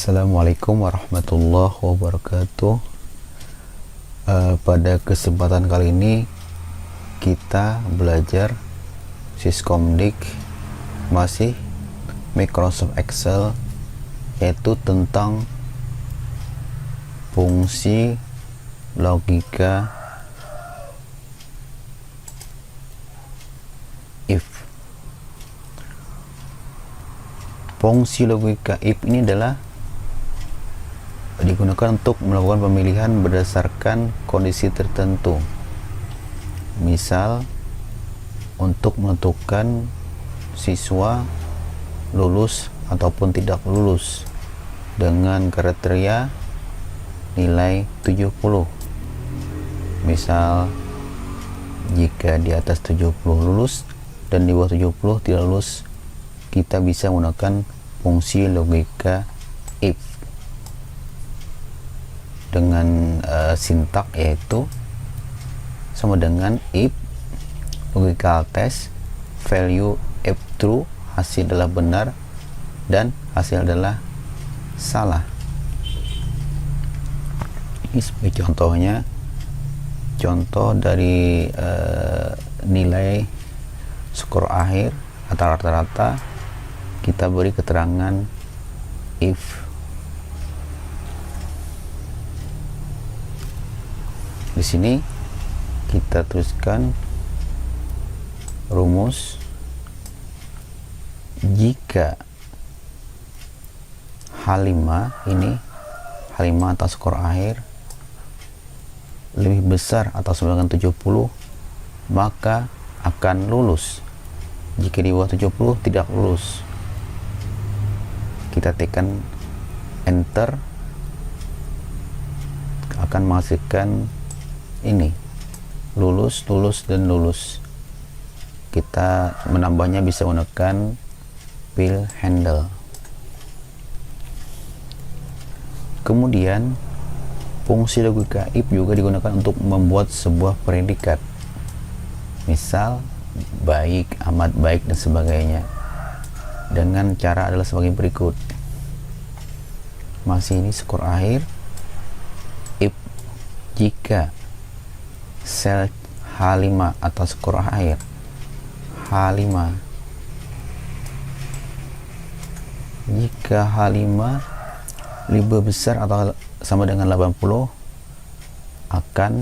Assalamualaikum warahmatullahi wabarakatuh. Pada kesempatan kali ini kita belajar Syscomdic masih Microsoft Excel, yaitu tentang fungsi logika if. Fungsi logika if ini adalah digunakan untuk melakukan pemilihan berdasarkan kondisi tertentu. Misal, untuk menentukan siswa lulus ataupun tidak lulus dengan kriteria nilai 70. Misal, jika di atas 70 lulus dan di bawah 70 tidak lulus, kita bisa menggunakan fungsi logika if dengan sintak yaitu sama dengan if logical test value if true, hasil adalah benar dan hasil adalah salah. Ini sebagai contohnya, contoh dari nilai skor akhir atau rata-rata, kita beri keterangan if. Di sini kita tuliskan rumus jika H5 ini, H5 atau skor akhir lebih besar atau sama dengan 70, maka akan lulus. Jika di bawah 70 tidak lulus. Kita tekan enter, akan menghasilkan ini lulus, lulus, dan lulus. Kita menambahnya bisa menggunakan fill handle. Kemudian fungsi logika if juga digunakan untuk membuat sebuah predikat, misal baik, amat baik, dan sebagainya, dengan cara adalah sebagai berikut. Masih ini skor akhir if jika sel H5 atau skor akhir H5 jika H5 lebih besar atau sama dengan 80, akan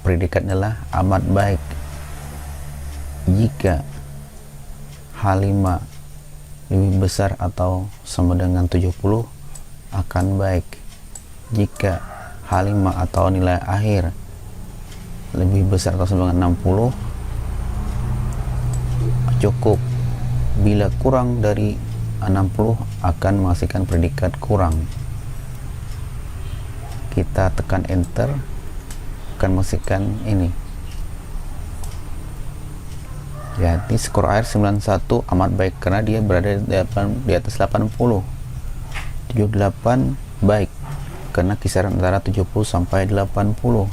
predikatnya adalah amat baik. Jika H5 lebih besar atau sama dengan 70, akan baik. Jika H5 atau nilai akhir lebih besar atau sama dengan 60, cukup. Bila kurang dari 60 akan menghasilkan predikat kurang. Kita tekan enter, akan menghasilkan ini. Jadi skor akhir 91 amat baik karena dia berada di atas 80. 78 baik karena kisaran antara 70 sampai 80.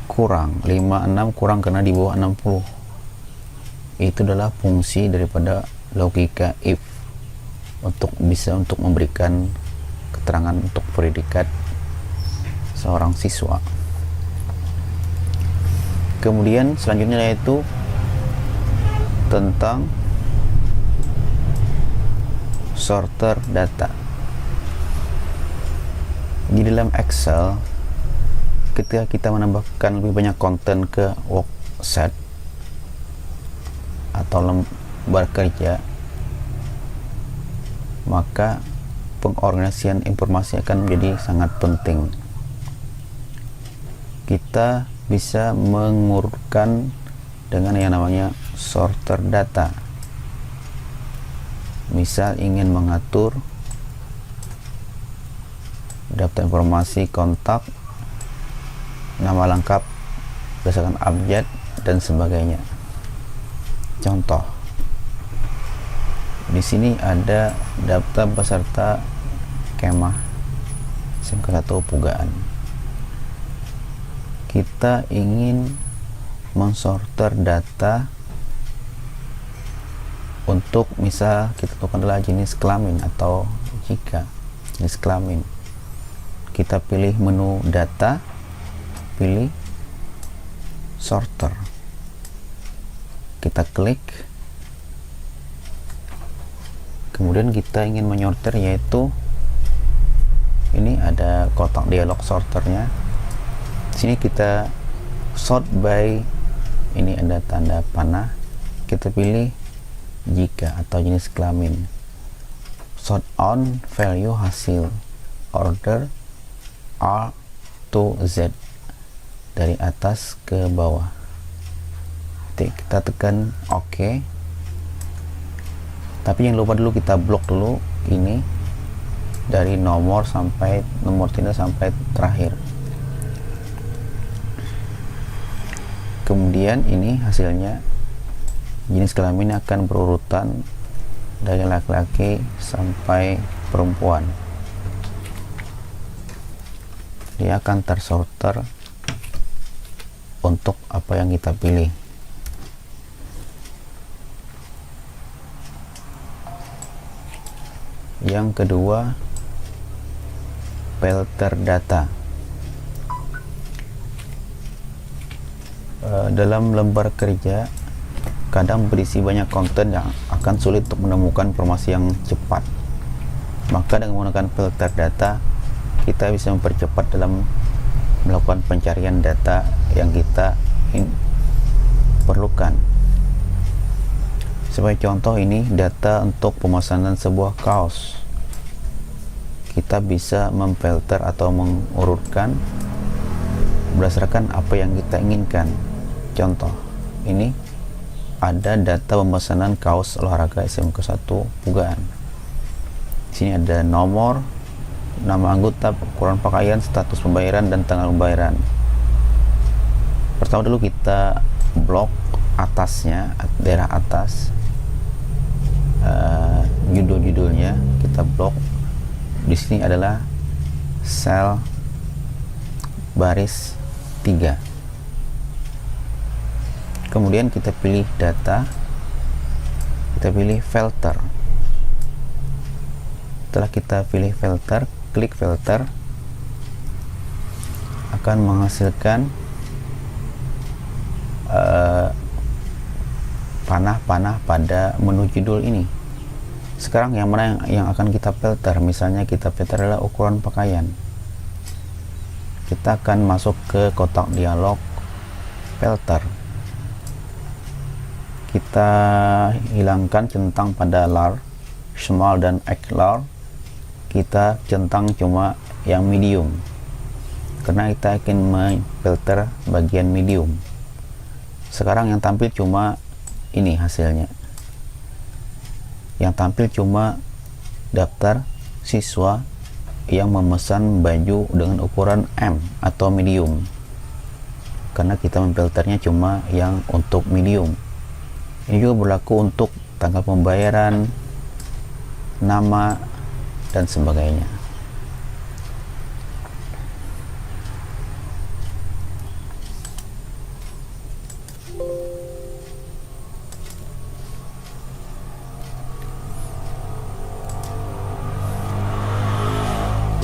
Kurang 56 kurang karena di bawah 60. Itu adalah fungsi daripada logika if untuk memberikan keterangan untuk predikat seorang siswa. Kemudian selanjutnya yaitu tentang sorter data. Di dalam Excel, ketika kita menambahkan lebih banyak konten ke worksheet atau lembar kerja, maka pengorganisasian informasi akan menjadi sangat penting. Kita bisa mengurutkan dengan yang namanya sorter data. Misal ingin mengatur daftar informasi kontak, nama lengkap berdasarkan abjad, dan sebagainya. Contoh, di sini ada daftar peserta kemah SMK 1 Pugaan. Kita ingin mensorter data untuk misal kita tentukan adalah jenis kelamin atau jika jenis kelamin. Kita pilih menu data, pilih sorter, kita klik, kemudian kita ingin menyortir, yaitu ini ada kotak dialog sorternya. Sini kita sort by, ini ada tanda panah, kita pilih jika atau jenis kelamin, sort on value hasil, order A to Z, dari atas ke bawah. Kita tekan OK, tapi jangan lupa dulu kita blok dulu ini dari nomor tinda sampai terakhir. Kemudian ini hasilnya, jenis kelamin akan berurutan dari laki-laki sampai perempuan. Dia akan tersorter untuk apa yang kita pilih. Yang kedua, filter data. Dalam lembar kerja kadang berisi banyak konten yang akan sulit untuk menemukan informasi yang cepat. Maka dengan menggunakan filter data, kita bisa mempercepat dalam melakukan pencarian data yang kita perlukan. Sebagai contoh, ini data untuk pemesanan sebuah kaos. Kita bisa memfilter atau mengurutkan berdasarkan apa yang kita inginkan. Contoh, ini ada data pemesanan kaos olahraga SMK 1 Pugaan. Sini ada nomor, nama anggota, ukuran pakaian, status pembayaran, dan tanggal pembayaran. Pertama dulu kita blok atasnya, daerah atas, judul-judulnya kita blok. Di sini adalah sel baris 3. Kemudian kita pilih data, kita pilih filter. Setelah kita pilih filter, klik filter, akan menghasilkan panah-panah pada menu judul ini. Sekarang yang mana yang akan kita filter? Misalnya kita filter adalah ukuran pakaian. Kita akan masuk ke kotak dialog filter. Kita hilangkan centang pada large, small, dan XL. Kita centang cuma yang medium, karena kita akan memfilter bagian medium. Sekarang yang tampil cuma ini hasilnya. Yang tampil cuma daftar siswa yang memesan baju dengan ukuran M atau medium, karena kita memfilternya cuma yang untuk medium. Ini juga berlaku untuk tanggal pembayaran, nama, dan sebagainya.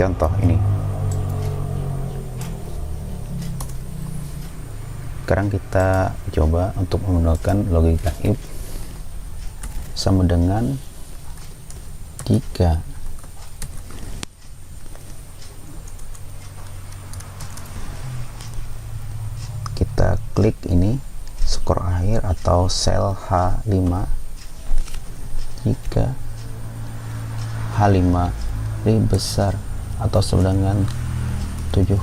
Contoh ini. Sekarang kita coba untuk menggunakan logika if sama dengan jika kita klik ini skor akhir atau sel H5, jika H5 lebih besar atau sama dengan 70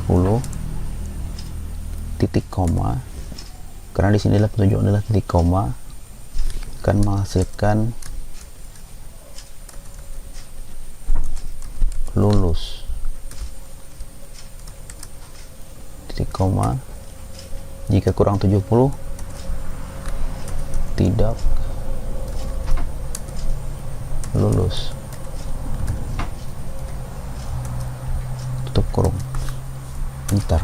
titik koma, karena di sini adalah petunjuk adalah titik koma, akan menghasilkan lulus. Titik koma, jika kurang 70 tidak lulus. Tutup kurung. Bentar.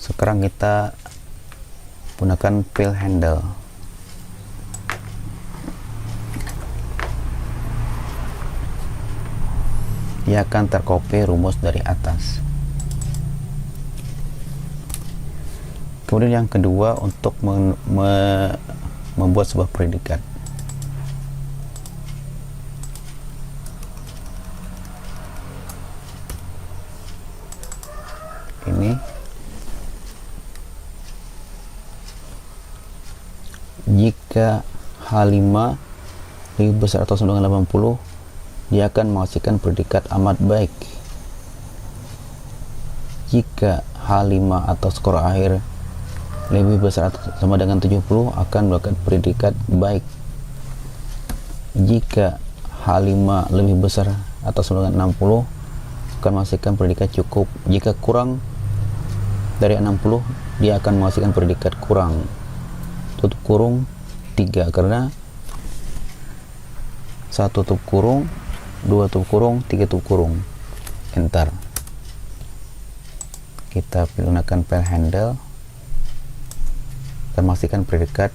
Sekarang kita gunakan fill handle. dia akan tercopy rumus dari atas. Kemudian yang kedua, untuk membuat sebuah predikat. Ini jika H5 lebih besar atau sama dengan 80, dia akan menghasilkan predikat amat baik. Jika H5 atau skor akhir lebih besar atau sama dengan 70, akan melakukan predikat baik. Jika H5 lebih besar atau sama dengan 60, akan menghasilkan predikat cukup. Jika kurang dari 60, dia akan menghasilkan predikat kurang. Tutup kurung 3, karena 1 tutup kurung, 2 tutup kurung, 3 tutup kurung. Enter. Kita gunakan file handle dan memastikan predikat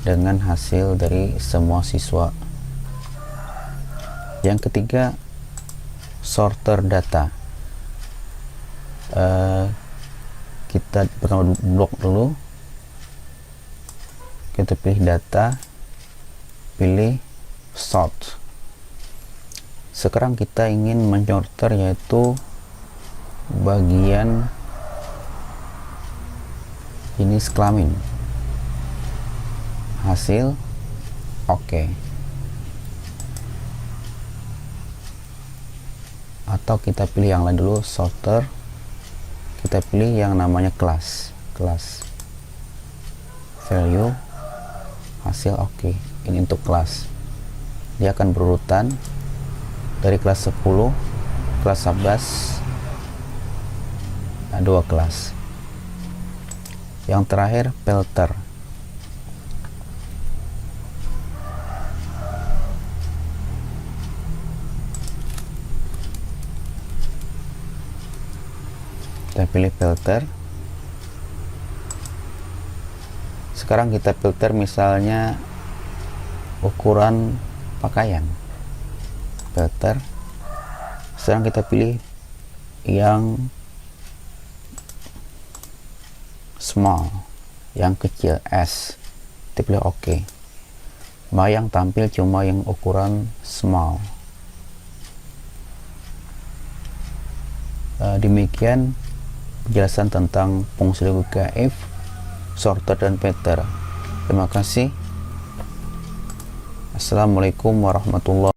dengan hasil dari semua siswa. Yang ketiga, sorter data. Kita pertama blok dulu, kita pilih data, pilih sort. Sekarang kita ingin mensorter yaitu bagian jenis kelamin. Hasil oke. Atau kita pilih yang lain dulu, sorter, kita pilih yang namanya kelas value, hasil oke. Ini untuk kelas, dia akan berurutan dari kelas 10, kelas 11, nah, 2 kelas. Yang terakhir filter. Kita pilih filter. Sekarang kita filter misalnya ukuran pakaian. Filter. Sekarang kita pilih yang small, yang kecil, S. Kita pilih OK. Mau yang tampil cuma yang ukuran small. Demikian penjelasan tentang fungsi logika if, sorter, dan filter. Terima kasih. Assalamualaikum warahmatullahi wabarakatuh.